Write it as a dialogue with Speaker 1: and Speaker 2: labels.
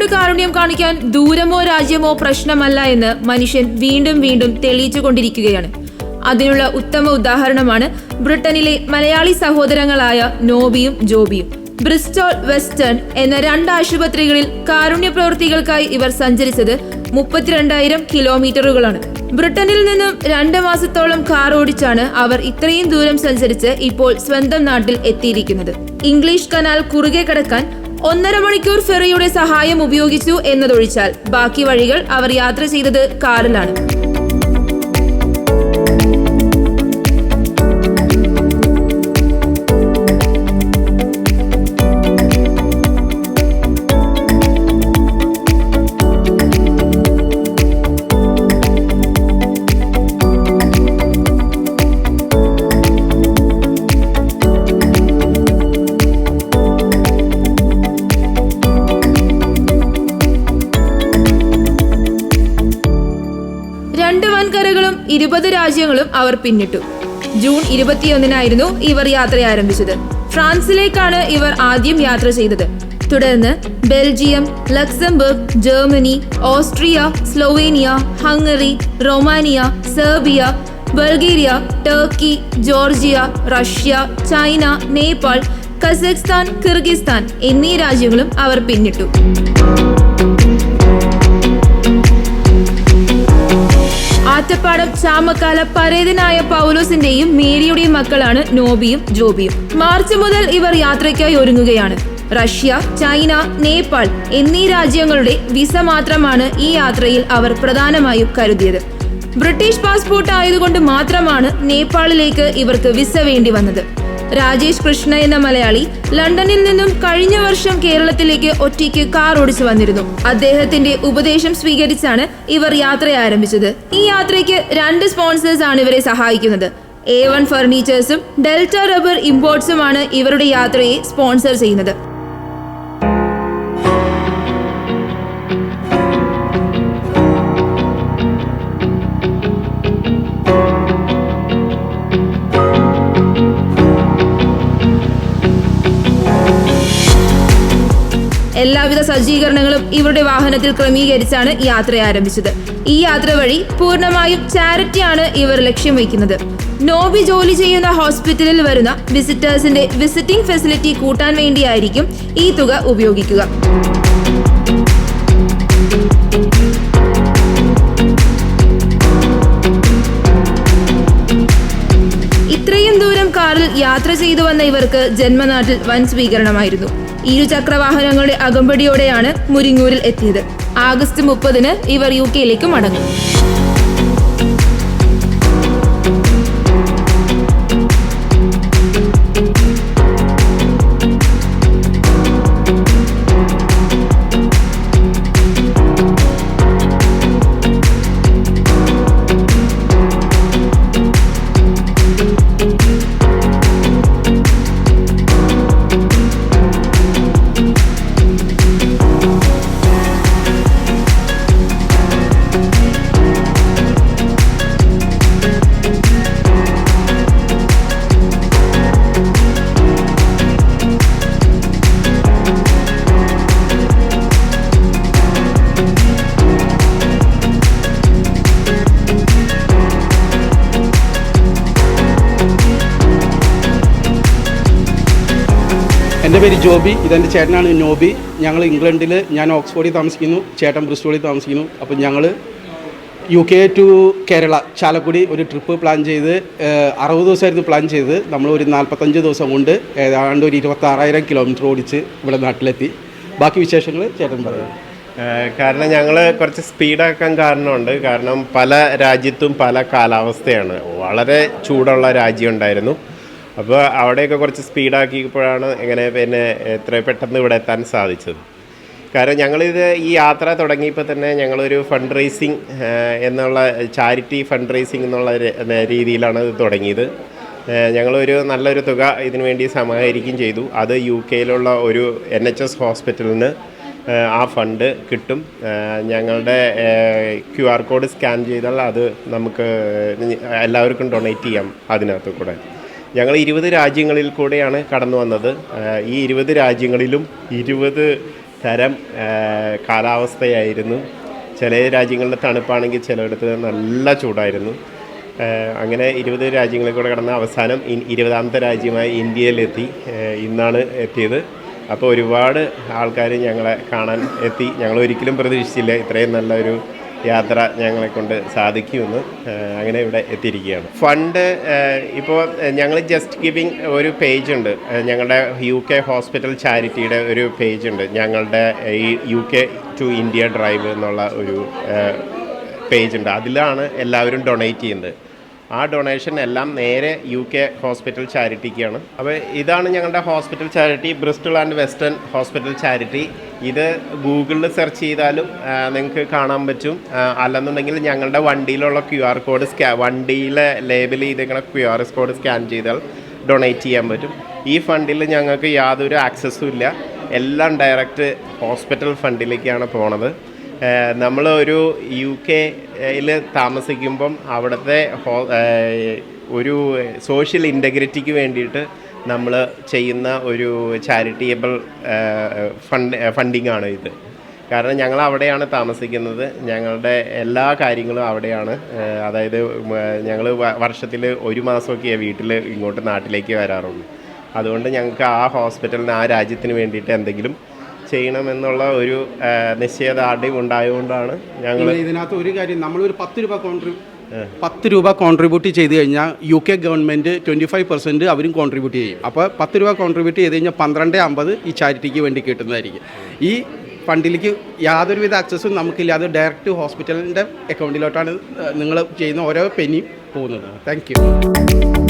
Speaker 1: മനുഷ്യരോട് കാരുണ്യം കാണിക്കാൻ ദൂരമോ രാജ്യമോ പ്രശ്നമല്ല എന്ന് മനുഷ്യൻ വീണ്ടും വീണ്ടും തെളിയിച്ചുകൊണ്ടിരിക്കുകയാണ്. അതിനുള്ള ഉത്തമ ഉദാഹരണമാണ് ബ്രിട്ടനിലെ മലയാളി സഹോദരങ്ങളായ നോബിയും ജോബിയും. ബ്രിസ്റ്റോൾ, വെസ്റ്റേൺ എന്ന 2 ആശുപത്രികളിൽ കാരുണ്യ പ്രവൃത്തികൾക്കായി ഇവർ സഞ്ചരിച്ചത് 32,000 കിലോമീറ്ററുകളാണ്. ബ്രിട്ടനിൽ നിന്നും 2 മാസത്തോളം കാർ ഓടിച്ചാണ് അവർ ഇത്രയും ദൂരം സഞ്ചരിച്ച് ഇപ്പോൾ സ്വന്തം നാട്ടിൽ എത്തിയിരിക്കുന്നത്. ഇംഗ്ലീഷ് കനാൽ കുറുകെ കടക്കാൻ 1.5 മണിക്കൂർ ഫെറിയുടെ സഹായം ഉപയോഗിച്ചു എന്നതൊഴിച്ചാൽ ബാക്കി വഴികൾ അവർ യാത്ര ചെയ്തത് കാറിലാണ്. വൻകരകളും 20 രാജ്യങ്ങളും അവർ പിന്നിട്ടു. ജൂൺ 21-നായിരുന്നു ഇവർ യാത്ര ആരംഭിച്ചത്. ഫ്രാൻസിലേക്കാണ് ഇവർ ആദ്യം യാത്ര ചെയ്തത്. തുടർന്ന് Belgium, Luxembourg, Germany, Austria, Slovenia, Hungary, Romania, Serbia, Bulgaria, Turkey, Georgia, Russia, China, Nepal, Kazakhstan, Kyrgyzstan എന്നീ രാജ്യങ്ങളും അവർ പിന്നിട്ടു. ആറ്റപ്പാടം, ചാമക്കാല, പരേതനായ പൗലോസിന്റെയും മേരിയുടെയും മക്കളാണ് നോബിയും ജോബിയും. മാർച്ച് മുതൽ ഇവർ യാത്രയ്ക്കായി ഒരുങ്ങുകയാണ്. റഷ്യ, ചൈന, നേപ്പാൾ എന്നീ രാജ്യങ്ങളുടെ വിസ മാത്രമാണ് ഈ യാത്രയിൽ അവർ പ്രധാനമായും കരുതിയത്. ബ്രിട്ടീഷ് പാസ്പോർട്ട് ആയതുകൊണ്ട് മാത്രമാണ് നേപ്പാളിലേക്ക് ഇവർക്ക് വിസ വേണ്ടി വന്നത്. രാജേഷ് കൃഷ്ണ എന്ന മലയാളി ലണ്ടനിൽ നിന്നും കഴിഞ്ഞ വർഷം കേരളത്തിലേക്ക് ഒറ്റയ്ക്ക് കാർ ഓടിച്ചു വന്നിരുന്നു. അദ്ദേഹത്തിന്റെ ഉപദേശം സ്വീകരിച്ചാണ് ഇവർ യാത്ര ആരംഭിച്ചത്. ഈ യാത്രയ്ക്ക് 2 സ്പോൺസേഴ്സ് ആണ് ഇവരെ സഹായിക്കുന്നത്. A1 ഫർണിച്ചേഴ്സും ഡെൽറ്റ റബ്ബർ ഇമ്പോർട്ട്സുമാണ് ഇവരുടെ യാത്രയെ സ്പോൺസർ ചെയ്യുന്നത്. എല്ലാവിധ സജ്ജീകരണങ്ങളും ഇവരുടെ വാഹനത്തിൽ ക്രമീകരിച്ചാണ് യാത്ര ആരംഭിച്ചത്. ഈ യാത്ര വഴി പൂർണ്ണമായും ചാരിറ്റിയാണ് ഇവർ ലക്ഷ്യം വയ്ക്കുന്നത്. നോബി ജോലി ചെയ്യുന്ന ഹോസ്പിറ്റലിൽ വരുന്ന വിസിറ്റേഴ്സിന്റെ വിസിറ്റിംഗ് ഫെസിലിറ്റി കൂട്ടാൻ വേണ്ടിയായിരിക്കും ഈ തുക ഉപയോഗിക്കുക. ഇത്രയും ദൂരം കാറിൽ യാത്ര ചെയ്തു വന്ന ഇവർക്ക് ജന്മനാട്ടിൽ വൻ സ്വീകരണമായിരുന്നു. ഇരുചക്രവാഹനങ്ങളുടെ അകമ്പടിയോടെയാണ് മുരിങ്ങൂരിൽ എത്തിയത്. ആഗസ്റ്റ് 30-ന് ഇവർ UK-യിലേക്ക് മടങ്ങും.
Speaker 2: എൻ്റെ പേര് ജോബി, ഇതെൻ്റെ ചേട്ടനാണ് നോബി. ഞങ്ങൾ ഇംഗ്ലണ്ടിൽ, ഞാൻ ഓക്സ്ഫോർഡിൽ താമസിക്കുന്നു, ചേട്ടൻ ബ്രിസ്റ്റോളിൽ താമസിക്കുന്നു. അപ്പോൾ ഞങ്ങൾ UK ടു കേരള ചാലക്കുടി ഒരു ട്രിപ്പ് പ്ലാൻ ചെയ്ത് 60 ദിവസമായിരുന്നു പ്ലാൻ ചെയ്ത്. നമ്മൾ ഒരു 45 ദിവസം കൊണ്ട് ഏതാണ്ട് ഒരു 26,000 കിലോമീറ്റർ ഓടിച്ച് ഇവിടെ നാട്ടിലെത്തി. ബാക്കി വിശേഷങ്ങൾ ചേട്ടൻ പറയാം.
Speaker 3: കാരണം ഞങ്ങൾ കുറച്ച് സ്പീഡാക്കാൻ കാരണമുണ്ട്. കാരണം പല രാജ്യത്തും പല കാലാവസ്ഥയാണ്. വളരെ ചൂടുള്ള രാജ്യം ഉണ്ടായിരുന്നു. അപ്പോൾ അവിടെയൊക്കെ കുറച്ച് സ്പീഡാക്കിയപ്പോഴാണ് പിന്നെ എത്ര പെട്ടെന്ന് ഇവിടെ എത്താൻ സാധിച്ചത്. കാരണം ഞങ്ങളിത് ഈ യാത്ര തുടങ്ങിയപ്പോൾ തന്നെ ഞങ്ങളൊരു ഫണ്ട് റേസിങ് എന്നുള്ള ചാരിറ്റി ഫണ്ട് റേസിങ് എന്നുള്ള രീതിയിലാണ് ഇത് തുടങ്ങിയത്. ഞങ്ങളൊരു നല്ലൊരു തുക ഇതിനു വേണ്ടി സമാഹരിക്കുകയും ചെയ്തു. അത് UK-യിലുള്ള ഒരു NHS ഹോസ്പിറ്റലിന് ആ ഫണ്ട് കിട്ടും. ഞങ്ങളുടെ QR കോഡ് സ്കാൻ ചെയ്താൽ അത് നമുക്ക് എല്ലാവർക്കും ഡൊണേറ്റ് ചെയ്യാം. അതിനകത്ത് കൂടെ ഞങ്ങൾ 20 രാജ്യങ്ങളിൽ കൂടെയാണ് കടന്നു വന്നത്. ഈ 20 രാജ്യങ്ങളിലും 20 തരം കാലാവസ്ഥയായിരുന്നു. ചില രാജ്യങ്ങളിൽ തണുപ്പാണെങ്കിൽ ചിലയിടത്ത് നല്ല ചൂടായിരുന്നു. അങ്ങനെ 20 രാജ്യങ്ങളിൽ കൂടെ കടന്ന അവസാനം 20ാമത്തെ രാജ്യമായി ഇന്ത്യയിലെത്തി. ഇന്നാണ് എത്തിയത്. അപ്പോൾ ഒരുപാട് ആൾക്കാർ ഞങ്ങളെ കാണാൻ എത്തി. ഞങ്ങൾ ഒരിക്കലും പ്രതീക്ഷിച്ചില്ല ഇത്രയും നല്ലൊരു യാത്ര ഞങ്ങളെ കൊണ്ട് സാധിക്കുമെന്ന്. അങ്ങനെ ഇവിടെ എത്തിയിരിക്കുകയാണ്. ഫണ്ട് ഇപ്പോൾ ഞങ്ങൾ ജസ്റ്റ് ഗിവിങ് ഒരു പേജുണ്ട്, ഞങ്ങളുടെ UK ഹോസ്പിറ്റൽ ചാരിറ്റിയുടെ ഒരു പേജുണ്ട്. ഞങ്ങളുടെ ഈ UK ടു ഇന്ത്യ ഡ്രൈവ് എന്നുള്ള ഒരു പേജുണ്ട്. അതിലാണ് എല്ലാവരും ഡൊണേറ്റ് ചെയ്യുന്നത്. ആ ഡൊണേഷൻ എല്ലാം നേരെ UK ഹോസ്പിറ്റൽ ചാരിറ്റിക്കാണ്. അപ്പോൾ ഇതാണ് ഞങ്ങളുടെ hospital charity, Bristol and western hospital charity. ഇത് ഗൂഗിളിൽ സെർച്ച് ചെയ്താലും നിങ്ങൾക്ക് കാണാൻ പറ്റും. അല്ലെന്നുണ്ടെങ്കിൽ ഞങ്ങളുടെ വണ്ടിയിലുള്ള QR കോഡ് വണ്ടിയിലെ ലേബൽ ചെയ്തേക്കുന്ന QR കോഡ് സ്കാൻ ചെയ്താൽ ഡൊണേറ്റ് ചെയ്യാൻ പറ്റും. ഈ ഫണ്ടിൽ ഞങ്ങൾക്ക് യാതൊരു ആക്സസ്സും ഇല്ല. എല്ലാം ഡയറക്റ്റ് ഹോസ്പിറ്റൽ ഫണ്ടിലേക്കാണ് പോണത്. നമ്മൾ ഒരു UK-യിൽ താമസിക്കുമ്പം അവിടുത്തെ ഒരു സോഷ്യൽ ഇൻറ്റഗ്രിറ്റിക്ക് വേണ്ടിയിട്ട് നമ്മൾ ചെയ്യുന്ന ഒരു ചാരിറ്റബിൾ ഫണ്ടിങ് ആണ് ഇത്. കാരണം ഞങ്ങൾ അവിടെയാണ് താമസിക്കുന്നത്, ഞങ്ങളുടെ എല്ലാ കാര്യങ്ങളും അവിടെയാണ്. അതായത് ഞങ്ങൾ വർഷത്തിൽ 1 മാസമൊക്കെയാണ് വീട്ടിൽ ഇങ്ങോട്ട് നാട്ടിലേക്ക് വരാറുള്ളൂ. അതുകൊണ്ട് ഞങ്ങൾക്ക് ആ ഹോസ്പിറ്റലിന്, ആ രാജ്യത്തിന് വേണ്ടിയിട്ട് എന്തെങ്കിലും ചെയ്യണമെന്നുള്ള ഒരു നിശ്ചയദാർഢ്യം ഉണ്ടായതുകൊണ്ടാണ് ഞങ്ങൾ
Speaker 2: ഇതിനകത്ത് ഒരു കാര്യം, നമ്മളൊരു 10 രൂപ കോൺട്രിബ്യൂട്ട് ചെയ്ത് കഴിഞ്ഞാൽ UK ഗവൺമെൻറ് 25% അവരും കോൺട്രിബ്യൂട്ട് ചെയ്യും. അപ്പോൾ 10 രൂപ കോൺട്രിബ്യൂട്ട് ചെയ്ത് കഴിഞ്ഞാൽ 12.50 ഈ ചാരിറ്റിക്ക് വേണ്ടി കിട്ടുന്നതായിരിക്കും. ഈ ഫണ്ടിലേക്ക് യാതൊരുവിധ ആക്സസും നമുക്കില്ല. അത് ഡയറക്റ്റ് ഹോസ്പിറ്റലിൻ്റെ അക്കൗണ്ടിലോട്ടാണ് നിങ്ങൾ ചെയ്യുന്ന ഓരോ പെനിയും പോകുന്നത്. Thank you.